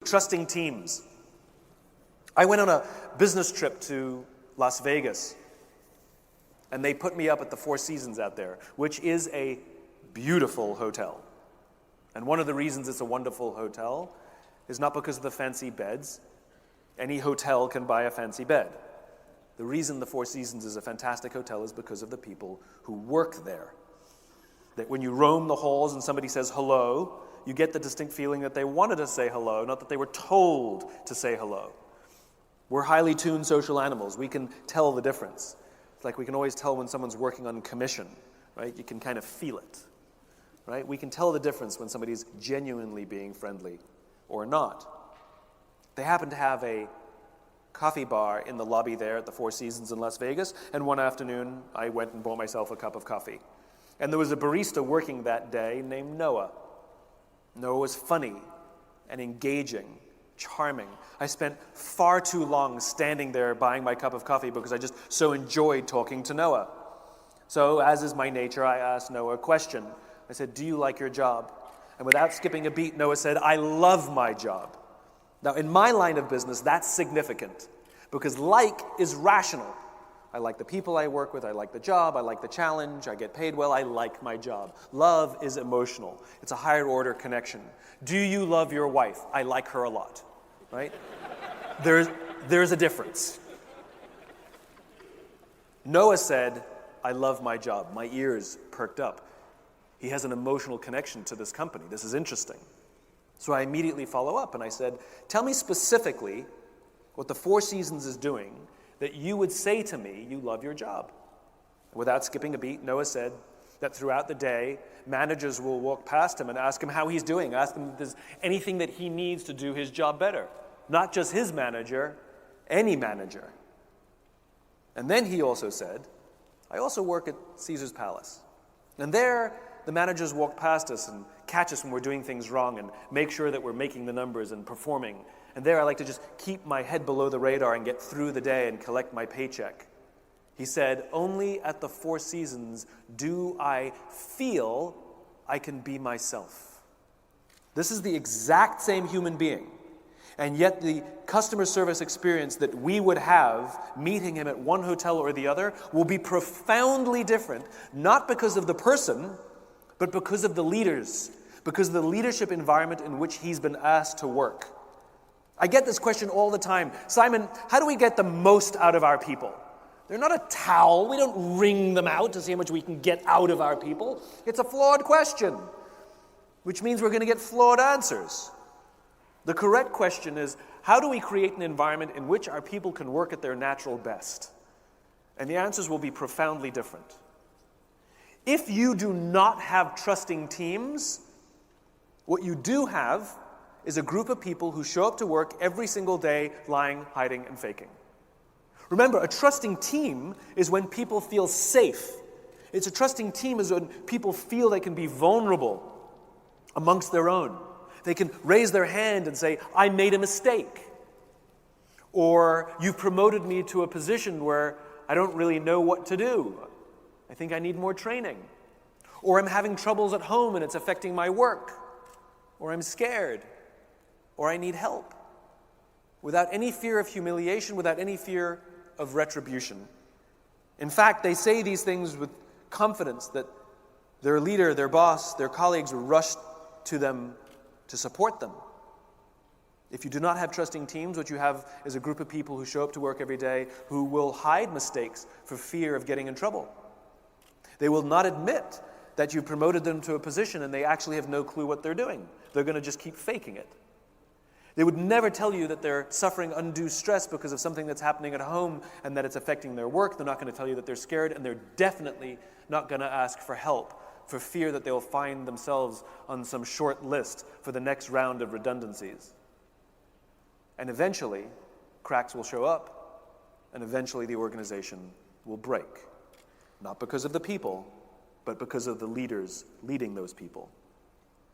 Trusting teams. I went on a business trip to Las Vegas, and they put me up at the Four Seasons out there, which is a beautiful hotel. And one of the reasons it's a wonderful hotel is not because of the fancy beds. Any hotel can buy a fancy bed. The reason the Four Seasons is a fantastic hotel is because of the people who work there. That when you roam the halls and somebody says hello, you get the distinct feeling that they wanted to say hello, not that they were told to say hello. We're highly tuned social animals. We can tell the difference. It's like we can always tell when someone's working on commission, right? You can kind of feel it, right? We can tell the difference when somebody's genuinely being friendly or not. They happen to have a coffee bar in the lobby there at the Four Seasons in Las Vegas, and one afternoon I went and bought myself a cup of coffee. And there was a barista working that day named Noah. Noah was funny and engaging, charming. I spent far too long standing there buying my cup of coffee because I just so enjoyed talking to Noah. So, as is my nature, I asked Noah a question. I said, "Do you like your job?" And without skipping a beat, Noah said, "I love my job." Now, in my line of business, that's significant because like is rational. I like the people I work with, I like the job, I like the challenge, I get paid well, I like my job. Love is emotional. It's a higher order connection. Do you love your wife? I like her a lot, right? There's a difference. Noah said, "I love my job." My ears perked up. He has an emotional connection to this company. This is interesting. So I immediately follow up and I said, "Tell me specifically what the Four Seasons is doing that you would say to me you love your job." Without skipping a beat, Noah said that throughout the day, managers will walk past him and ask him how he's doing, ask him if there's anything that he needs to do his job better. Not just his manager, any manager. And then he also said, "I also work at Caesar's Palace. And there, the managers walk past us and catch us when we're doing things wrong and make sure that we're making the numbers and performing. And there I like to just keep my head below the radar and get through the day and collect my paycheck." He said, "Only at the Four Seasons do I feel I can be myself." This is the exact same human being. And yet the customer service experience that we would have meeting him at one hotel or the other will be profoundly different, not because of the person, but because of the leaders, because of the leadership environment in which he's been asked to work. I get this question all the time. "Simon, how do we get the most out of our people?" They're not a towel. We don't wring them out to see how much we can get out of our people. It's a flawed question, which means we're going to get flawed answers. The correct question is, how do we create an environment in which our people can work at their natural best? And the answers will be profoundly different. If you do not have trusting teams, what you do have is a group of people who show up to work every single day lying, hiding, and faking. Remember, a trusting team is when people feel safe. It's a trusting team is when people feel they can be vulnerable amongst their own. They can raise their hand and say, "I made a mistake." Or, "You've promoted me to a position where I don't really know what to do. I think I need more training." Or, "I'm having troubles at home and it's affecting my work." Or, "I'm scared." Or, "I need help." Without any fear of humiliation, without any fear of retribution. In fact, they say these things with confidence that their leader, their boss, their colleagues will rush to them to support them. If you do not have trusting teams, what you have is a group of people who show up to work every day who will hide mistakes for fear of getting in trouble. They will not admit that you promoted them to a position and they actually have no clue what they're doing. They're going to just keep faking it. They would never tell you that they're suffering undue stress because of something that's happening at home and that it's affecting their work. They're not going to tell you that they're scared, and they're definitely not going to ask for help for fear that they'll find themselves on some short list for the next round of redundancies. And eventually, cracks will show up, and eventually the organization will break. Not because of the people, but because of the leaders leading those people.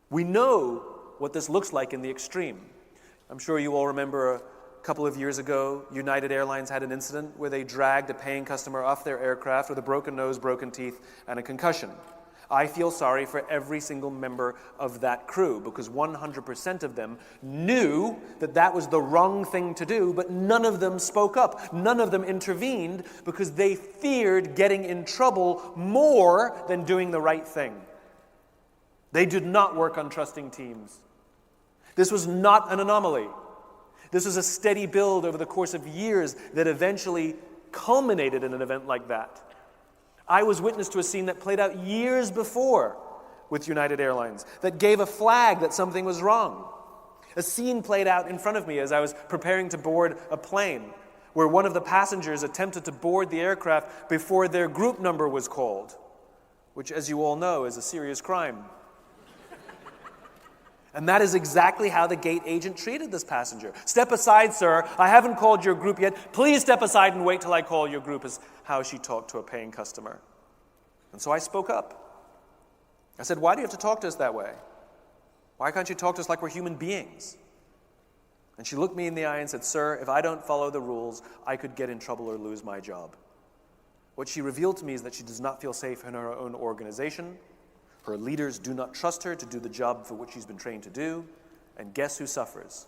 We know what this looks like in the extreme. I'm sure you all remember a couple of years ago, United Airlines had an incident where they dragged a paying customer off their aircraft with a broken nose, broken teeth, and a concussion. I feel sorry for every single member of that crew because 100% of them knew that that was the wrong thing to do, but none of them spoke up. None of them intervened because they feared getting in trouble more than doing the right thing. They did not work on trusting teams. This was not an anomaly. This was a steady build over the course of years that eventually culminated in an event like that. I was witness to a scene that played out years before with United Airlines that gave a flag that something was wrong. A scene played out in front of me as I was preparing to board a plane where one of the passengers attempted to board the aircraft before their group number was called, which, as you all know, is a serious crime. And that is exactly how the gate agent treated this passenger. "Step aside, sir. I haven't called your group yet. Please step aside and wait till I call your group," is how she talked to a paying customer. And so I spoke up. I said, "Why do you have to talk to us that way? Why can't you talk to us like we're human beings?" And she looked me in the eye and said, "Sir, if I don't follow the rules, I could get in trouble or lose my job." What she revealed to me is that she does not feel safe in her own organization. Her leaders do not trust her to do the job for which she's been trained to do. And guess who suffers?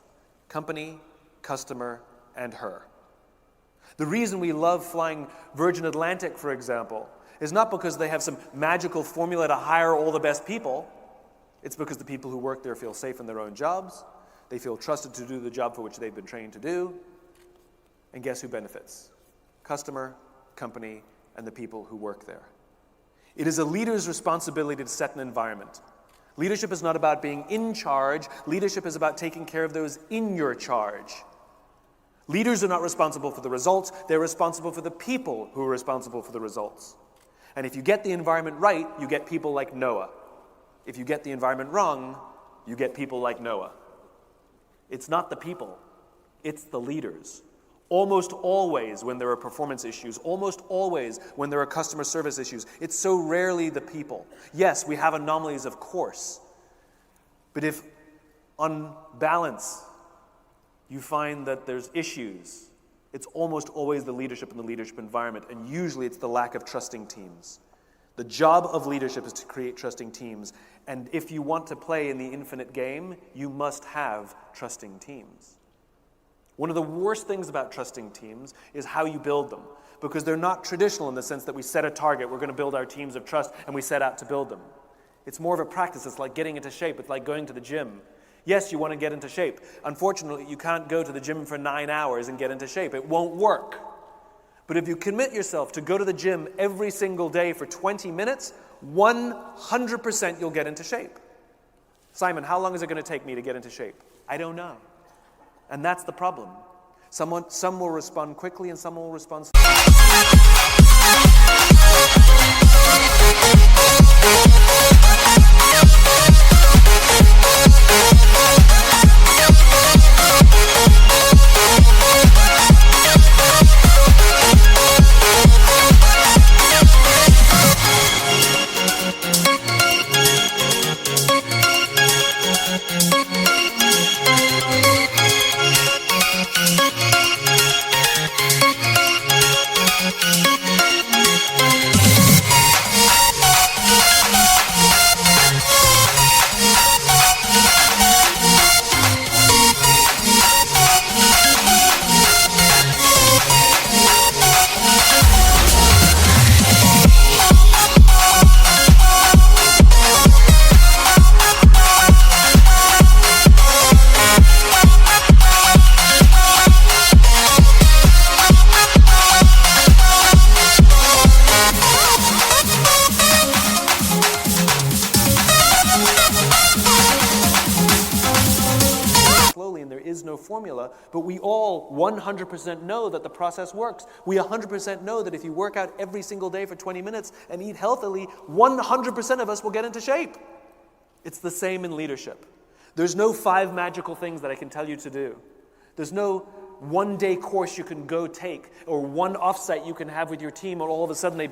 Company, customer, and her. The reason we love flying Virgin Atlantic, for example, is not because they have some magical formula to hire all the best people. It's because the people who work there feel safe in their own jobs. They feel trusted to do the job for which they've been trained to do. And guess who benefits? Customer, company, and the people who work there. It is a leader's responsibility to set an environment. Leadership is not about being in charge. Leadership is about taking care of those in your charge. Leaders are not responsible for the results. They're responsible for the people who are responsible for the results. And if you get the environment right, you get people like Noah. If you get the environment wrong, you get people like Noah. It's not the people, it's the leaders. Almost always when there are performance issues, almost always when there are customer service issues, it's so rarely the people. Yes, we have anomalies, of course. But if on balance you find that there's issues, it's almost always the leadership and the leadership environment, and usually it's the lack of trusting teams. The job of leadership is to create trusting teams, and if you want to play in the infinite game, you must have trusting teams. One of the worst things about trusting teams is how you build them, because they're not traditional in the sense that we set a target, we're going to build our teams of trust, and we set out to build them. It's more of a practice. It's like getting into shape. It's like going to the gym. Yes, you want to get into shape. Unfortunately, you can't go to the gym for 9 hours and get into shape. It won't work. But if you commit yourself to go to the gym every single day for 20 minutes, 100% you'll get into shape. "Simon, how long is it going to take me to get into shape?" "I don't know." And that's the problem. Some will respond quickly and some will respond slowly. And there is no formula, but we all 100% know that the process works. We 100% know that if you work out every single day for 20 minutes and eat healthily, 100% of us will get into shape. It's the same in leadership. There's no 5 magical things that I can tell you to do. There's no one-day course you can go take or one offsite you can have with your team and all of a sudden they...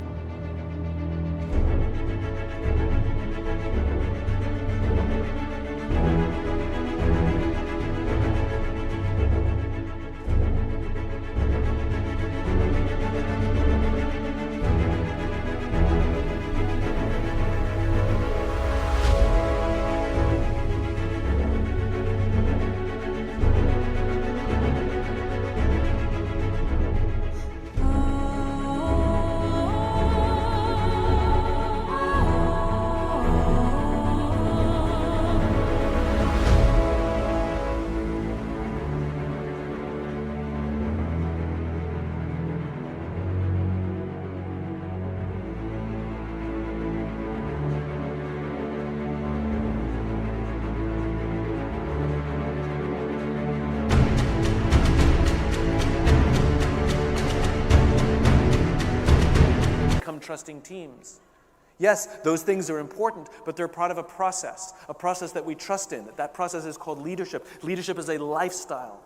trusting teams. Yes, those things are important, but they're part of a process that we trust in. That process is called leadership. Leadership is a lifestyle.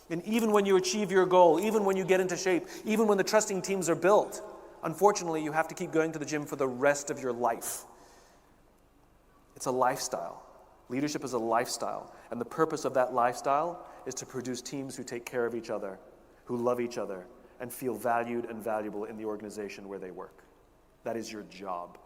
And even when you achieve your goal, even when you get into shape, even when the trusting teams are built, unfortunately, you have to keep going to the gym for the rest of your life. It's a lifestyle. Leadership is a lifestyle. And the purpose of that lifestyle is to produce teams who take care of each other, who love each other, and feel valued and valuable in the organization where they work. That is your job.